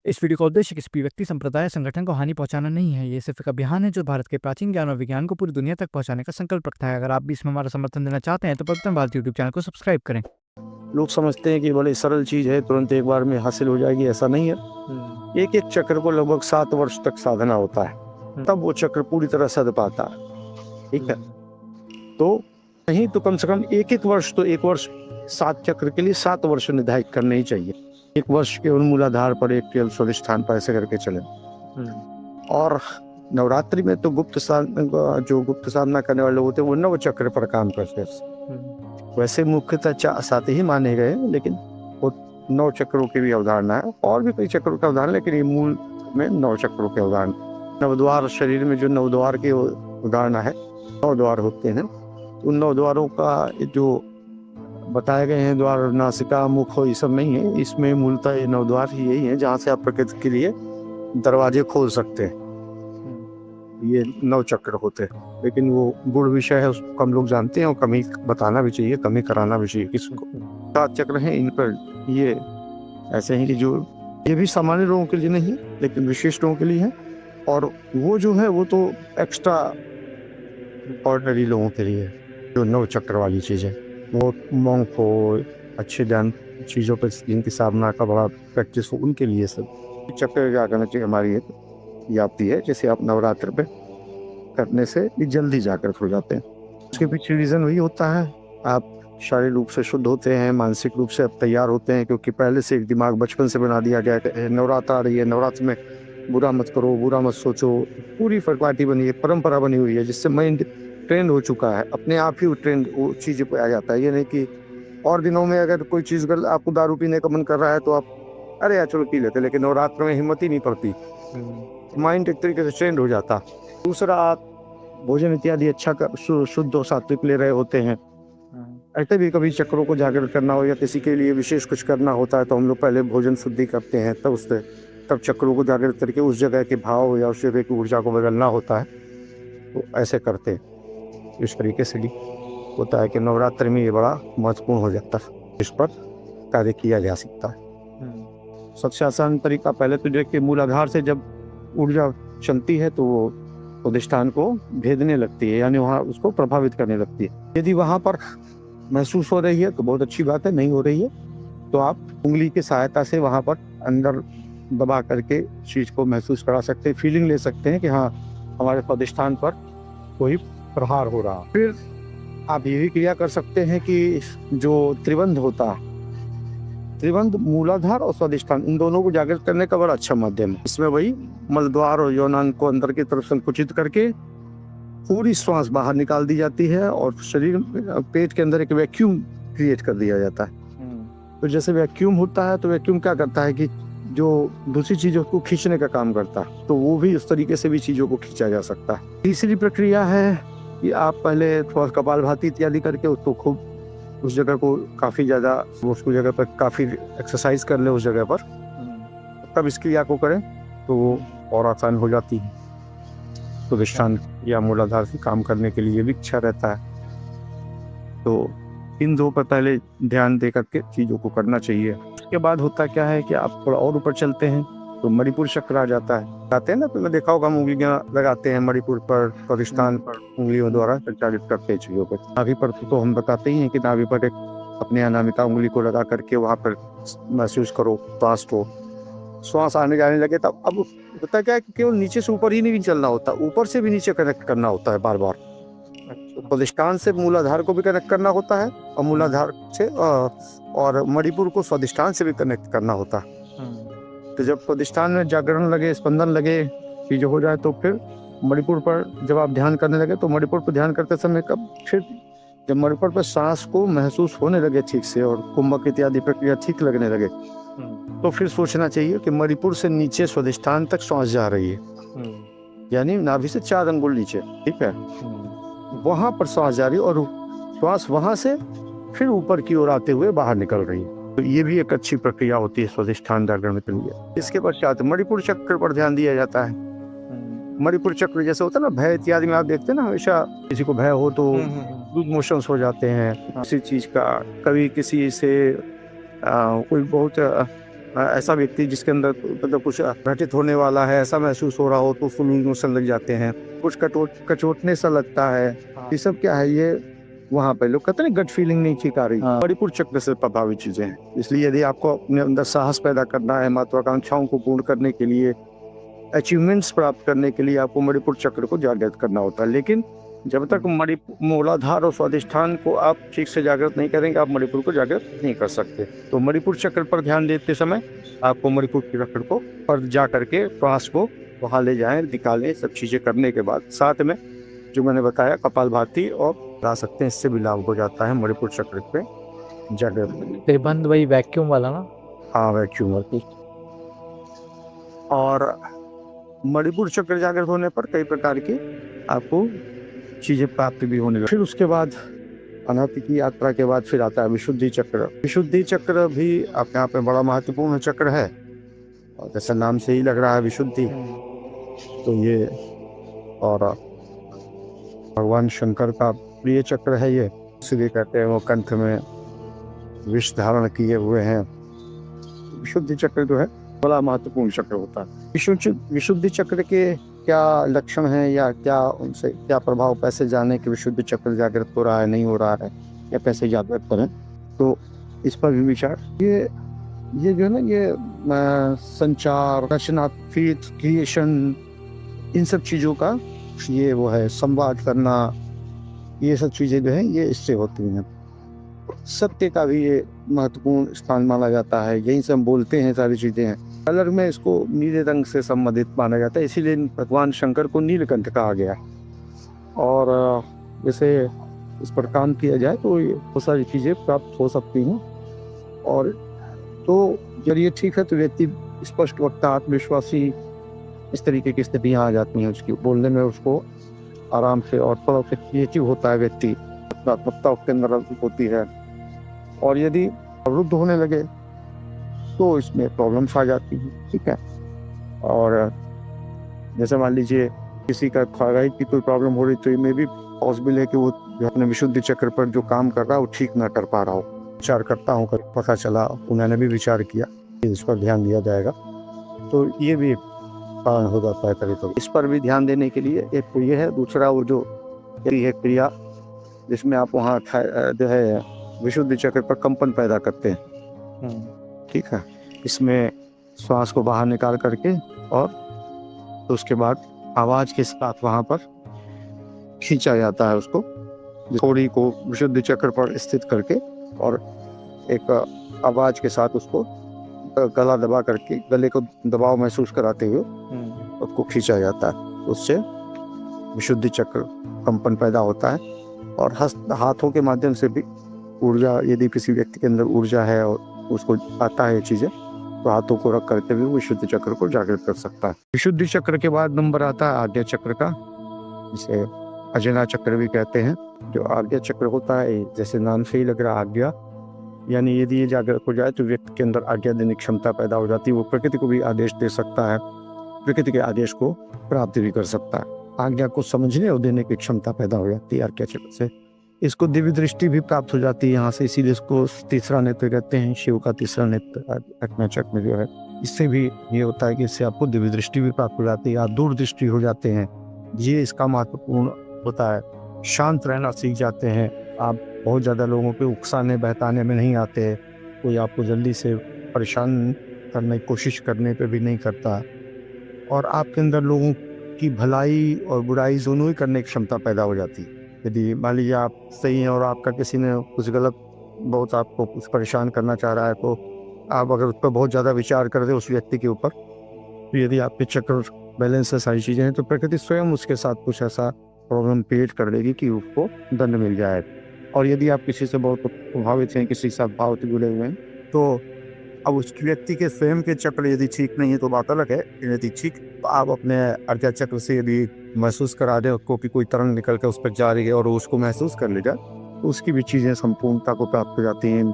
इस वीडियो का उद्देश्य किसी भी व्यक्ति, संप्रदाय या संगठन को हानि पहुंचाना नहीं है। ये सिर्फ एक अभियान है जो भारत के प्राचीन ज्ञान और विज्ञान को पूरी दुनिया तक पहुंचाने का संकल्प रखता है। अगर आप भी इसमें हमारा समर्थन देना चाहते हैं तो पवित्र भारत यूट्यूब चैनल को सब्सक्राइब करें। लोग समझते हैं कि बड़ी सरल चीज़ है, तुरंत एक बार में हासिल हो जाएगी, ऐसा नहीं है। एक एक चक्र को लगभग 7 वर्ष तक साधना होता है, तब वो चक्र पूरी तरह सध पाता है। ठीक है, तो नहीं तो कम से कम एक वर्ष, तो एक वर्ष 7 चक्र के लिए 7 वर्ष निर्धारित करने ही चाहिए। एक वर्ष के उन्मूलाधार पर एक केवल स्वाधिष्ठान पर ऐसे करके चले। और नवरात्रि में तो गुप्त साधना करने वाले लोग होते हैं वो 9 चक्र पर काम करते हैं। वैसे मुख्यतः 7 ही माने गए, लेकिन वो 9 चक्रों की भी अवधारणा है, और भी कई चक्रों की अवधारणा, लेकिन ये मूल में 9 चक्रों की अवधारणा। नवद्वार, शरीर में जो नवद्वार की अवधारणा है, 9 द्वार होते हैं। उन 9 द्वारों का जो बताए गए हैं, द्वार नासिका मुख हो, ये सब नहीं है। इसमें मूलतः ये 9 द्वार ही यही है जहाँ से आप प्रकृति के लिए दरवाजे खोल सकते हैं। ये 9 चक्र होते हैं, लेकिन वो गुण विषय है, उसको कम लोग जानते हैं और कम ही बताना भी चाहिए, कम ही कराना भी चाहिए किसको। 7 चक्र हैं, इन पर ये ऐसे हैं कि जो ये भी सामान्य लोगों के लिए नहीं, लेकिन विशेष लोगों के लिए है। और वो जो है वो तो एक्स्ट्रा ऑर्डिनरी लोगों के लिए जो 9 चक्र वाली चीज़ है, वो मॉन्क को अच्छे ध्यान चीज़ों पर जिनकी साधना का बड़ा प्रैक्टिस हो, उनके लिए सब चक्र क्या करना चाहिए। हमारी एक याप्ति है, जैसे आप नवरात्र पे करने से जल्दी जागृत हो जाते हैं। उसके पीछे रीज़न वही होता है, आप शारीरिक रूप से शुद्ध होते हैं, मानसिक रूप से आप तैयार होते हैं, क्योंकि पहले से एक दिमाग बचपन से बना दिया गया है। नवरात्र आ रही है, नवरात्र में बुरा मत करो, बुरा मत सोचो, पूरी परिपाटी बनी है, परंपरा बनी हुई है, जिससे माइंड ट्रेंड हो चुका है, अपने आप ही वो ट्रेंड वो चीज़ें पे आ जाता है। ये नहीं कि और दिनों में अगर कोई चीज़ गलत, आपको दारू पीने का मन कर रहा है तो आप अरे यार चलो पी लेते, लेकिन नवरात्र में हिम्मत ही नहीं पड़ती, माइंड एक तरीके से ट्रेंड हो जाता। दूसरा, आप भोजन इत्यादि अच्छा शुद्ध और सात्विक ले रहे होते हैं। ऐसे भी कभी चक्रों को जागृत करना हो या किसी के लिए विशेष कुछ करना होता है, तो हम लोग पहले भोजन शुद्धि करते हैं, तब चक्रों को जागृत करके उस जगह के भाव या उस जगह की ऊर्जा को बदलना होता है, तो ऐसे करते हैं। इस तरीके से भी होता है कि नवरात्रि में ये बड़ा महत्वपूर्ण हो जाता है, इस पर कार्य किया जा सकता है। सबसे आसान तरीका, पहले तो देखिए मूलाधार से जब ऊर्जा चलती है तो वो अधिष्ठान को भेदने लगती है, यानी वहाँ उसको प्रभावित करने लगती है। यदि वहाँ पर महसूस हो रही है तो बहुत अच्छी बात है, नहीं हो रही है तो आप उंगली की सहायता से वहाँ पर अंदर दबा करके चीज़ को महसूस करा सकते हैं, फीलिंग ले सकते हैं कि हाँ हमारे अधिष्ठान पर कोई प्रहार हो रहा। फिर आप ये भी क्रिया कर सकते हैं कि जो त्रिबंध होता है, त्रिबंध मूलाधार और स्वाधिष्ठान, इन दोनों को जागृत करने का बड़ा अच्छा माध्यम है। इसमें वही मलद्वार और यौनांग को अंदर की तरफ संकुचित करके पूरी श्वास बाहर निकाल दी जाती है और शरीर पेट के अंदर एक वैक्यूम क्रिएट कर दिया जाता है। तो जैसे वैक्यूम होता है, तो वैक्यूम क्या करता है कि जो दूसरी चीजों को खींचने का काम करता है, तो वो भी उस तरीके से भी चीजों को खींचा जा सकता है। तीसरी प्रक्रिया है कि आप पहले थोड़ा कपालभाति इत्यादि करके उसको खूब उस जगह को काफ़ी ज़्यादा उसको जगह पर काफ़ी एक्सरसाइज कर ले उस जगह पर, तब इस क्रिया को करें तो वो और आसान हो जाती है। तो अधिष्ठान या मूलाधार से काम करने के लिए भी अच्छा रहता है। तो इन 2 पर पहले ध्यान दे करके चीज़ों को करना चाहिए। उसके बाद होता क्या है कि आप थोड़ा और ऊपर चलते हैं तो मणिपुर चक्र आ जाता है। आते हैं ना, तो मैं देखा होगा हम उंगलियां लगाते हैं मणिपुर पर, अधिष्ठान पर उंगलियों द्वारा संचालित करते हैं चीजों पर। नाभि पर तो हम बताते ही हैं कि नाभि पर एक अपने अनामिका उंगली को लगा करके वहां पर महसूस करो श्वास को, श्वास आने जाने लगे। तब अब होता क्या है कि केवल नीचे से ऊपर ही नहीं चलना होता, ऊपर से भी नीचे कनेक्ट करना होता है बार बार। तो अधिष्ठान से मूलाधार को भी कनेक्ट करना होता है और मूलाधार से और मणिपुर को स्वाधिष्ठान से भी कनेक्ट करना होता है। तो जब अधिष्ठान में जागरण लगे, स्पंदन लगे, चीज़ हो जाए, तो फिर मणिपुर पर जब आप ध्यान करने लगे, तो मणिपुर पर ध्यान करते समय कब फिर जब मणिपुर पर सांस को महसूस होने लगे ठीक से और कुंभक इत्यादि प्रक्रिया ठीक लगने लगे, तो फिर सोचना चाहिए कि मणिपुर से नीचे स्वाधिष्ठान तक सांस जा रही है, यानी नाभि से 4 अंगुल नीचे, ठीक है, वहां पर सांस जा रही है और श्वास वहां से फिर ऊपर की ओर आते हुए बाहर निकल रही है। तो ये भी एक अच्छी प्रक्रिया होती है स्वाधिष्ठान जागरण के लिए। इसके पश्चात मणिपुर चक्र पर ध्यान दिया जाता है। मणिपुर चक्र जैसे होता है ना, भय इत्यादि में आप देखते हैं ना, हमेशा किसी को भय हो तो लूज मोशंस हो जाते हैं किसी चीज का, कभी किसी से कोई बहुत ऐसा व्यक्ति जिसके अंदर मतलब कुछ घटित होने वाला है ऐसा महसूस हो रहा हो तो उसको लूज मोशन लग जाते हैं, कुछ कचोटने सा लगता है, ये सब क्या है, ये वहाँ पे लोग कहते हैं गट फीलिंग नहीं ठीक आ रही, मणिपुर चक्र से प्रभावित चीजें हैं। इसलिए यदि आपको अपने अंदर साहस पैदा करना है, महत्वाकांक्षाओं को पूर्ण करने के लिए, अचीवमेंट्स प्राप्त करने के लिए आपको मणिपुर चक्र को जागृत करना होता है। लेकिन जब तक मूलाधार और स्वाधिष्ठान को आप ठीक से जागृत नहीं करेंगे, आप मणिपुर को जागृत नहीं कर सकते। तो मणिपुर चक्र पर ध्यान देते समय आपको मणिपुर चक्र को पर जा करके श्वास को वहाँ ले जाएं, निकालें, सब चीजें करने के बाद साथ में जो मैंने बताया कपालभाति और ला सकते हैं, इससे भी लाभ हो जाता है मणिपुर चक्र पे जागृत। बंद वही वैक्यूम वाला ना? हाँ, वैक्यूम वाली। और मणिपुर चक्र जागृत होने पर कई प्रकार की आपको चीजें प्राप्त भी होने लगी। फिर उसके बाद अनाहति की यात्रा के बाद फिर आता है विशुद्धि चक्र। विशुद्धि चक्र भी अपने यहाँ पे बड़ा महत्वपूर्ण चक्र है और जैसे नाम से ही लग रहा है विशुद्धि, तो ये और भगवान शंकर का प्रिय चक्र है ये, इसलिए कहते हैं वो कंठ में विष धारण किए हुए हैं। विशुद्धि चक्र जो है बड़ा महत्वपूर्ण चक्र होता है। विशुद्धि चक्र के क्या लक्षण हैं या क्या उनसे क्या प्रभाव, पैसे जाने कि विशुद्धि चक्र जागृत हो रहा है नहीं हो रहा है या पैसे जागृत करें, तो इस पर भी विचार। ये जो है ना, ये संचार, रचनात्मक क्रिएशन, इन सब चीज़ों का ये वो है, संवाद करना, ये सब चीज़ें जो है ये इससे होती हैं। सत्य का भी ये महत्वपूर्ण स्थान माना जाता है, यहीं से हम बोलते हैं, सारी चीज़ें हैं। कलर में इसको नीले रंग से संबंधित माना जाता है, इसीलिए भगवान शंकर को नीलकंठ कहा गया। और जैसे इस पर काम किया जाए तो ये बहुत सारी चीज़ें प्राप्त हो सकती हैं। और तो जब ये ठीक है तो व्यक्ति स्पष्ट वक्ता, आत्मविश्वासी, इस तरीके की स्थितियाँ आ जाती हैं उसकी बोलने में, उसको आराम से और थोड़ा क्रिएटिव होता है व्यक्ति, रचनात्मकता उसके अंदर होती है। और यदि अवरुद्ध होने लगे तो इसमें प्रॉब्लम्स आ जाती हैं, ठीक है। और जैसे मान लीजिए किसी का थायराइड की कोई प्रॉब्लम हो रही तो ये भी पॉसिबल है कि वो जो अपने विशुद्धि चक्र पर जो काम कर रहा है वो ठीक ना कर पा रहा हो। विचार करता हूँ, पता चला, उन्होंने भी विचार किया, इस पर ध्यान दिया जाएगा, तो ये भी कारण हो जाता है कभी कभी। इस पर भी ध्यान देने के लिए एक तो ये है, दूसरा वो जो है क्रिया जिसमें आप वहाँ जो है विशुद्धि चक्र पर कंपन पैदा करते हैं, ठीक है। इसमें श्वास को बाहर निकाल करके और तो उसके बाद आवाज के साथ वहाँ पर खींचा जाता है उसको, थोड़ी को विशुद्धि चक्र पर स्थित करके, और एक आवाज के साथ उसको गला दबा करके, गले को दबाव महसूस कराते हुए उसको खींचा जाता है। उससे विशुद्धि चक्र कंपन पैदा होता है। और हाथों के माध्यम से भी ऊर्जा, यदि किसी व्यक्ति के अंदर ऊर्जा है और उसको आता है ये चीजें, तो हाथों को रख करके भी विशुद्धि चक्र को जागृत कर सकता है। विशुद्धि चक्र के बाद नंबर आता है आज्ञा चक्र का, जिसे अजना चक्र भी कहते हैं। जो आज्ञा चक्र होता है, जैसे नाम से ही लग रहा आज्ञा, यानी यदि ये जागृत हो जाए तो व्यक्ति के अंदर आज्ञा देने की क्षमता पैदा हो जाती है। वो प्रकृति को भी आदेश दे सकता है, प्रकृति के आदेश को प्राप्त भी कर सकता है। आज्ञा को समझने और देने की क्षमता पैदा हो जाती है आज्ञा चक्र से। इसको दिव्य दृष्टि भी प्राप्त हो जाती है यहाँ से, इसीलिए इसको तीसरा नेत्र कहते हैं, शिव का तीसरा नेत्र आज्ञा चक्र में जो है। इससे भी ये होता है कि इससे आपको दिव्य दृष्टि भी प्राप्त हो जाती है, आप दूर दृष्टि हो जाते हैं। ये इसका महत्वपूर्ण होता है। शांत रहना सीख जाते हैं आप, बहुत ज़्यादा लोगों पे उकसाने बहकाने में नहीं आते, कोई आपको जल्दी से परेशान करने की कोशिश करने पे भी नहीं करता, और आपके अंदर लोगों की भलाई और बुराई दोनों ही करने की क्षमता पैदा हो जाती है। यदि मान लीजिए आप सही हैं और आपका किसी ने कुछ गलत, बहुत आपको कुछ परेशान करना चाह रहा है, तो आप अगर उस पर बहुत ज़्यादा विचार कर दे उस व्यक्ति के ऊपर, तो यदि आपके चक्र बैलेंस है, सारी चीज़ें हैं, तो प्रकृति स्वयं उसके साथ कुछ ऐसा प्रॉब्लम क्रिएट कर देगी कि उसको दंड मिल जाए। और यदि आप किसी से बहुत प्रभावित हैं, किसी से भाव से जुड़े हुए हैं, तो अब उस व्यक्ति के स्वयं के चक्र यदि ठीक नहीं है तो बात अलग है। यदि ठीक, तो आप अपने आज्ञा चक्र से यदि महसूस करा दें उसको कि कोई तरंग निकल कर उस पर जा रही है और उसको महसूस कर ले जाए, तो उसकी भी चीज़ें संपूर्णता को प्राप्त हो जाती हैं।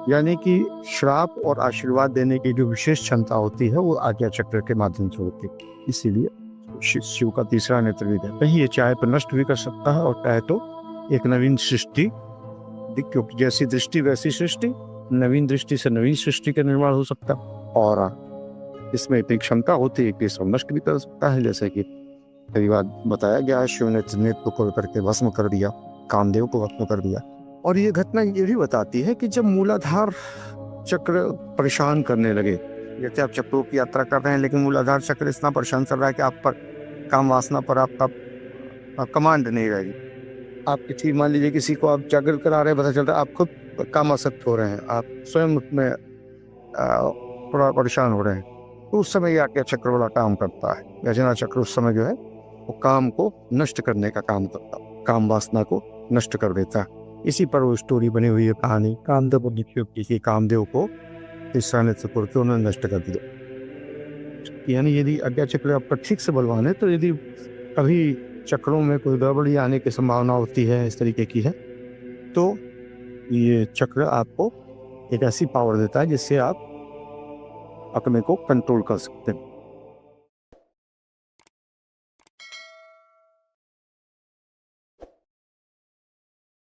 यानी कि श्राप और आशीर्वाद देने की जो विशेष क्षमता होती है वो आज्ञा चक्र के माध्यम से होती है। इसीलिए शिव का तीसरा नेत्र भी कहते हैं। ये चाहे तो नष्ट भी कर सकता है और चाहे तो एक नवीन सृष्टि, क्योंकि जैसी दृष्टि वैसी सृष्टि, नवीन दृष्टि से नवीन सृष्टि का निर्माण हो सकता है। और इसमें इतनी क्षमता होती है कि इसको नष्ट भी कर सकता है, जैसे कि कई बार बताया गया है, शिव ने त्रिनेत्र को खोल करके भस्म कर दिया, कामदेव को भस्म कर दिया। और ये घटना ये भी बताती है कि जब मूलाधार चक्र परेशान करने लगे, जैसे आप चक्रों की यात्रा कर रहे हैं लेकिन मूलाधार चक्र इतना परेशान कर रहा है कि आप पर काम वासना पर आपका कमांड नहीं रहेगी। आप किसी, मान लीजिए किसी को आप जागृत करा रहे हैं, पता चलता है आप खुद कामासक्त हो रहे हैं, आप स्वयं में थोड़ा परेशान हो रहे हैं, तो उस समय ये आज्ञा चक्र वाला काम करता है। गजना चक्र उस समय जो है वो काम को नष्ट करने का काम करता है, काम वासना को नष्ट कर देता है। इसी पर वो स्टोरी बनी हुई है, कहानी कामदेव की, कामदेव को तीसरा नेत्र खोल के उन्होंने नष्ट कर दिया। यानी यदि आज्ञा चक्र आपका ठीक से बलवान है, तो यदि कभी चक्रों में कोई गड़बड़ी आने की संभावना होती है, इस तरीके की है, तो ये चक्र आपको एक ऐसी पावर देता है जिससे आप अपने को कंट्रोल कर सकते हैं।